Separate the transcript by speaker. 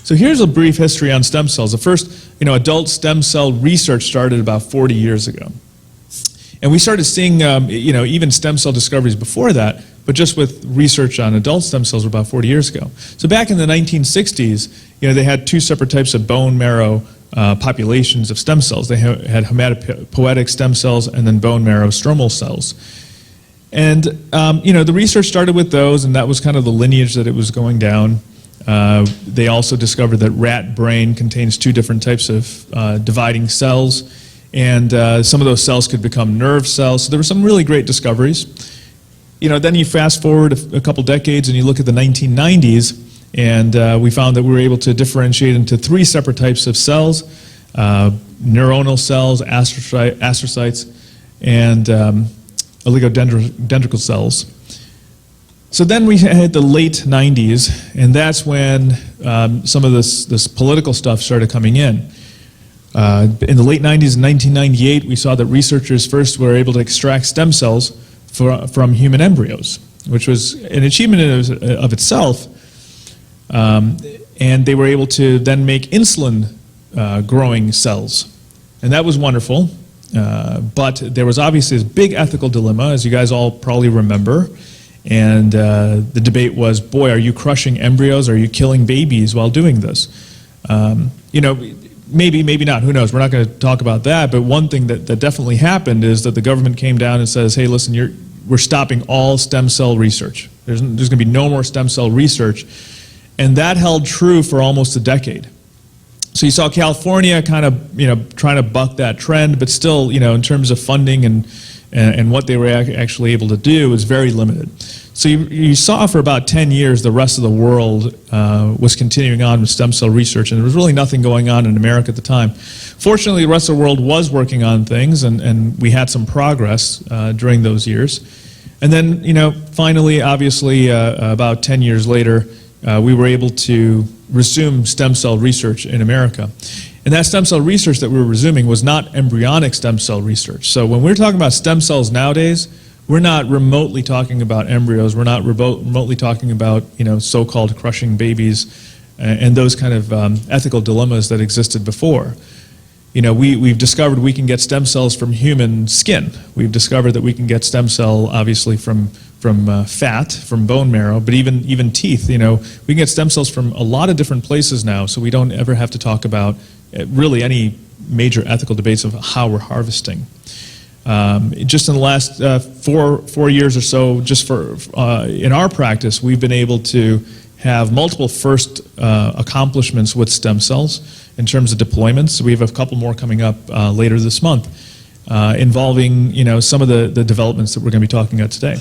Speaker 1: So here's a brief history on stem cells. The first, adult stem cell research started about 40 years ago. And we started seeing, even stem cell discoveries before that, but just with research on adult stem cells about 40 years ago. So back in the 1960s, they had two separate types of bone marrow populations of stem cells. They had hematopoietic stem cells and then bone marrow stromal cells. And, the research started with those, and that was kind of the lineage that it was going down. They also discovered that rat brain contains two different types of dividing cells, and some of those cells could become nerve cells. So there were some really great discoveries. Then you fast forward a couple decades and you look at the 1990s, and we found that we were able to differentiate into three separate types of cells: neuronal cells, astrocytes, and oligodendrical cells. So then we hit the late 90s, and that's when some of this political stuff started coming in. In the late 90s, in 1998, we saw that researchers first were able to extract stem cells from human embryos, which was an achievement of itself. And they were able to then make insulin growing cells. And that was wonderful. But there was obviously this big ethical dilemma, as you guys all probably remember. And the debate was, boy, are you crushing embryos? Are you killing babies while doing this? Maybe, maybe not, who knows? We're not going to talk about that, but one thing that definitely happened is that the government came down and says, hey, listen, we're stopping all stem cell research. There's going to be no more stem cell research. And that held true for almost a decade. So you saw California kind of, trying to buck that trend, but still, in terms of funding and what they were actually able to do was very limited. So you saw for about 10 years the rest of the world was continuing on with stem cell research, and there was really nothing going on in America at the time. Fortunately, the rest of the world was working on things, and we had some progress during those years. And then, finally, obviously, about 10 years later, we were able to resume stem cell research in America. And that stem cell research that we were resuming was not embryonic stem cell research. So when we're talking about stem cells nowadays, we're not remotely talking about embryos. We're not remotely talking about, so-called crushing babies and those kind of ethical dilemmas that existed before. We've discovered we can get stem cells from human skin. We've discovered that we can get stem cell, obviously, from fat, from bone marrow, but even teeth. We can get stem cells from a lot of different places now, so we don't ever have to talk about really any major ethical debates of how we're harvesting. Just in the last 4 years or so, just in our practice, we've been able to have multiple first accomplishments with stem cells in terms of deployments. We have a couple more coming up later this month, involving some of the developments that we're going to be talking about today.